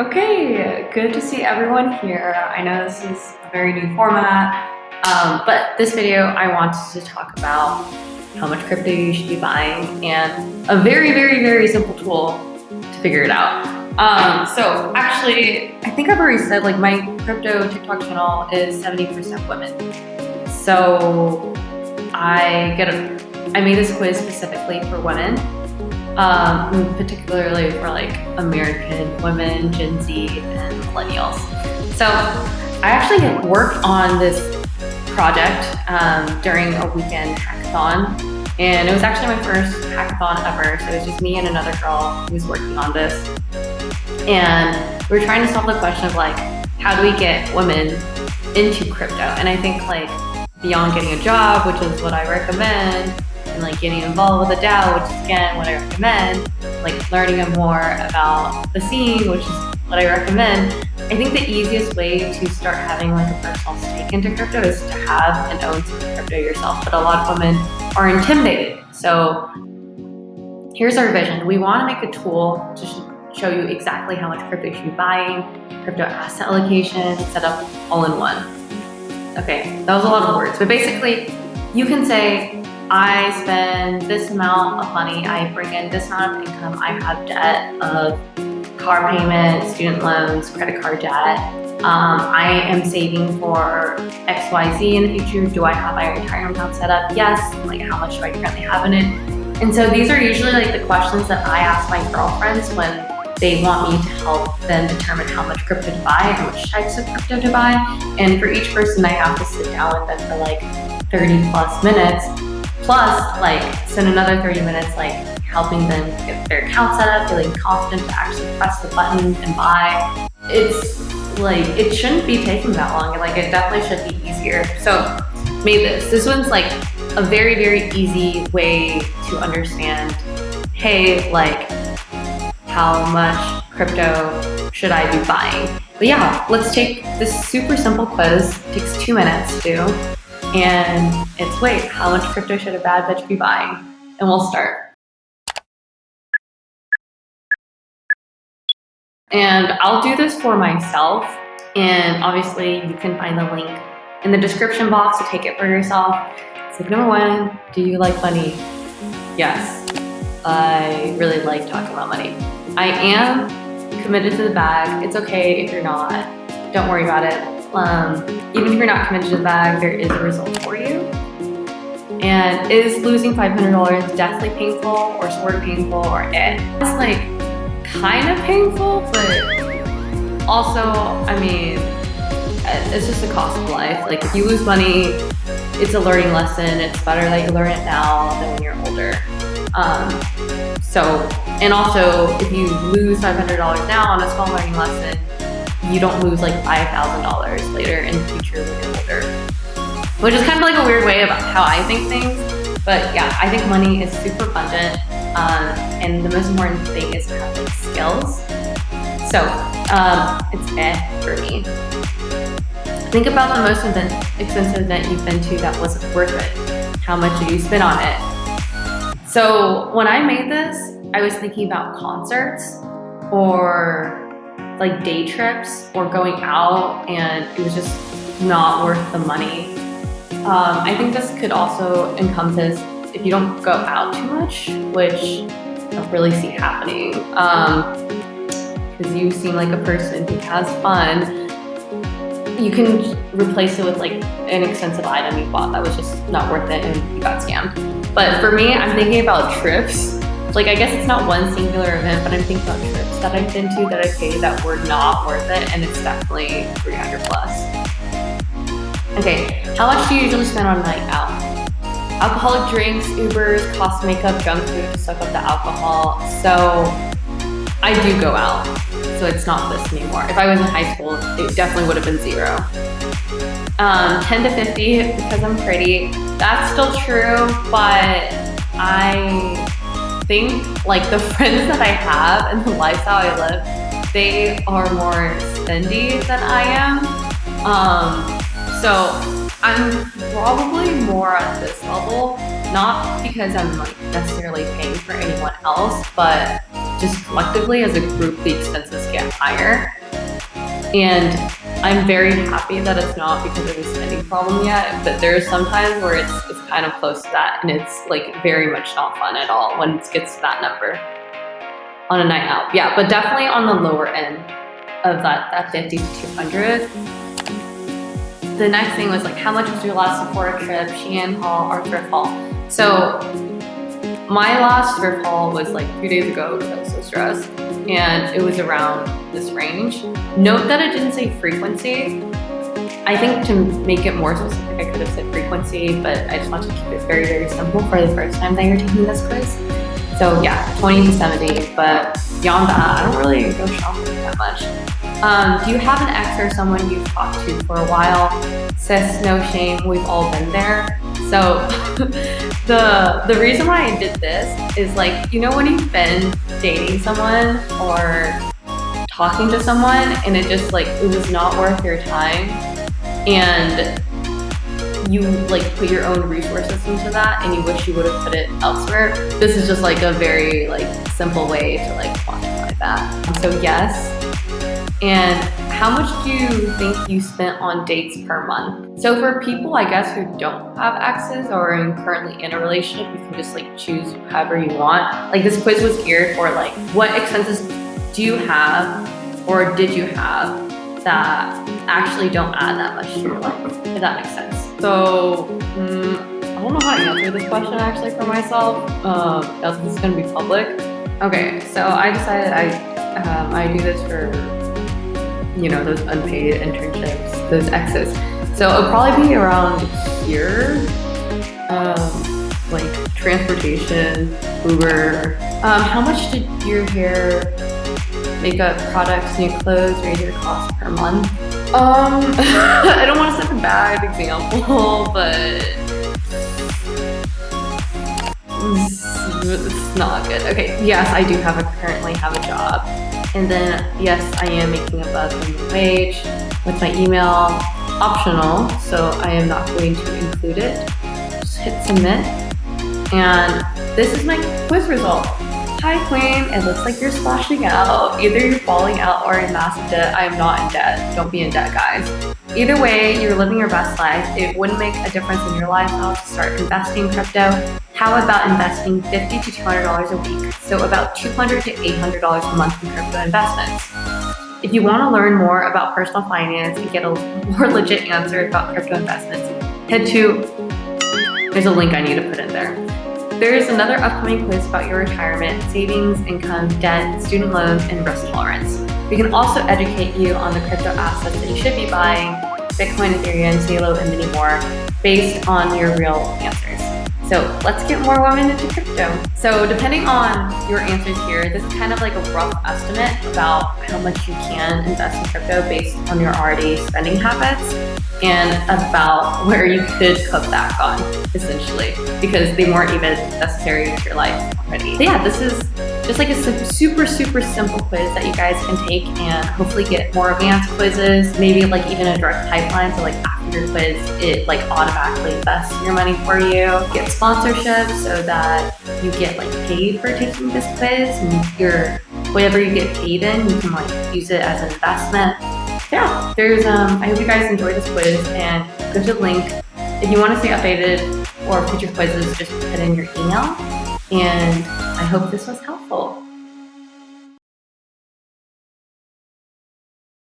Okay, good to see everyone here. I know this is a very new format, but this video I wanted to talk about how much crypto you should be buying and a very simple tool to figure it out. So actually, I think I've already said like my crypto TikTok channel is 70% women. So I made this quiz specifically for women. Particularly for like American women, Gen Z, and millennials. So I actually worked on this project during a weekend hackathon, and it was actually my first hackathon ever. So it was just me and another girl who was working on this, and we were trying to solve the question of like, how do we get women into crypto? And I think like beyond getting a job, which is what I recommend, and like getting involved with a DAO, which is again what I recommend, like learning more about the scene, which is what I recommend. I think the easiest way to start having like a personal stake into crypto is to have and own some crypto yourself, but a lot of women are intimidated. So here's our vision. We want to make a tool to show you exactly how much crypto you should be buying, crypto asset allocation, set up all in one. Okay, that was a lot of words, but basically you can say, I spend this amount of money, I bring in this amount of income, I have debt of car payment, student loans, credit card debt, I am saving for XYZ in the future. Do I have my retirement account set up? Yes. Like how much do I currently have in it? And so these are usually like the questions that I ask my girlfriends when they want me to help them determine how much crypto to buy and which types of crypto to buy. And for each person, I have to sit down with them for like 30 plus minutes. Plus, like, spend another 30 minutes, like, helping them get their account set up, feeling confident to actually press the button and buy. It's, like, it shouldn't be taking that long. Like, it definitely should be easier. So, made this. This one's, like, a very easy way to understand, hey, like, how much crypto should I be buying? But yeah, let's take this super simple quiz. It takes 2 minutes to do. And it's, wait, how much crypto should a bad bitch be buying? And we'll start. And I'll do this for myself. And obviously you can find the link in the description box to take it for yourself. It's like, number one, do you like money? Yes, I really like talking about money. I am committed to the bag. It's okay if you're not. Don't worry about it. Even if you're not committed to the bag, there is a result for you. And is losing $500 deathly painful or sort of painful or eh? It's like kind of painful, but also, I mean, it's just a cost of life. Like if you lose money, it's a learning lesson. It's better that you learn it now than when you're older. And also if you lose $500 now on a small learning lesson, you don't lose like $5,000 later in the future when you're older. Which is kind of like a weird way about how I think things. But yeah, I think money is super abundant. And the most important thing is to have like skills. So it's for me. Think about the most expensive event you've been to that wasn't worth it. How much did you spend on it? So when I made this, I was thinking about concerts or like day trips or going out, and it was just not worth the money. I think this could also encompass if you don't go out too much, which I don't really see happening, because you seem like a person who has fun. You can replace it with like an expensive item you bought that was just not worth it and you got scammed. But for me, I'm thinking about trips. Like, I guess it's not one singular event, but I'm thinking about trips that I've been to that I paid that were not worth it, and it's definitely 300 plus. Okay, how much do you usually spend on a night out? Alcoholic drinks, Ubers, cost makeup, junk food to suck up the alcohol. So I do go out, so it's not this anymore. If I was in high school, it definitely would have been 0. 10 to 50 because I'm pretty. That's still true, but I think like the friends that I have and the lifestyle I live, they are more spendy than I am. So I'm probably more at this level, not because I'm like necessarily paying for anyone else, but just collectively as a group, the expenses get higher. And I'm very happy that it's not because of a spending problem yet, but there's sometimes where it's kind of close to that, and it's like very much not fun at all when it gets to that number on a night out. Yeah, but definitely on the lower end of that 50 to 200. The next thing was like, how much was your last Sephora trip, Shein haul, or thrift haul? So my last thrift haul was like 2 days ago because I was so stressed, and it was around this range. Note that it didn't say frequency. I think to make it more specific, I could have said frequency, but I just want to keep it very, very simple for the first time that you're taking this quiz. So yeah, 20 to 70, but beyond that, I don't really go shopping that much. Do you have an ex or someone you've talked to for a while? Sis, no shame, we've all been there. So the reason why I did this is like, you know when you've been dating someone or talking to someone and it just like, it was not worth your time and you like put your own resources into that and you wish you would have put it elsewhere. This is just like a very like simple way to like quantify that. So yes. And how much do you think you spent on dates per month? So for people, I guess, who don't have exes or are currently in a relationship, you can just like choose however you want. Like this quiz was geared for like, what expenses do you have or did you have that actually don't add that much to your life, if that makes sense. So I don't know how to answer this question actually for myself. Else this is gonna be public. Okay, so I decided I do this for, you know, those unpaid internships, those exes. So it'll probably be around here, like transportation, Uber. How much did your hair, makeup, products, new clothes, razor cost per month? I don't want to set a bad example, but it's not good. Okay, yes, I do currently have a job. And then, yes, I am making above minimum wage with my email optional, so I am not going to include it. Just hit submit. And this is my quiz result. Hi Queen, it looks like you're splashing out. Either you're falling out or in massive debt. I am not in debt. Don't be in debt, guys. Either way, you're living your best life. It wouldn't make a difference in your lifestyle to start investing in crypto. How about investing $50 to $200 a week? So about $200 to $800 a month in crypto investments. If you want to learn more about personal finance and get a more legit answer about crypto investments, head to, there's a link I need to put in there. There is another upcoming quiz about your retirement, savings, income, debt, student loans, and risk tolerance. We can also educate you on the crypto assets that you should be buying, Bitcoin, Ethereum, Celo, and many more, based on your real answers. So let's get more women into crypto. So depending on your answers here, this is kind of like a rough estimate about how much you can invest in crypto based on your already spending habits and about where you could cut back on, essentially, because they weren't even necessary to your life already. But yeah, this is just like a super, super simple quiz that you guys can take and hopefully get more advanced quizzes, maybe like even a direct pipeline. So like after your quiz, it like automatically invests your money for you. Get sponsorship so that you get like paid for taking this quiz, and whatever you get paid in, you can like use it as an investment. Yeah, there's I hope you guys enjoyed this quiz and go to the link. If you want to stay updated or future quizzes, just put in your email. And I hope this was helpful.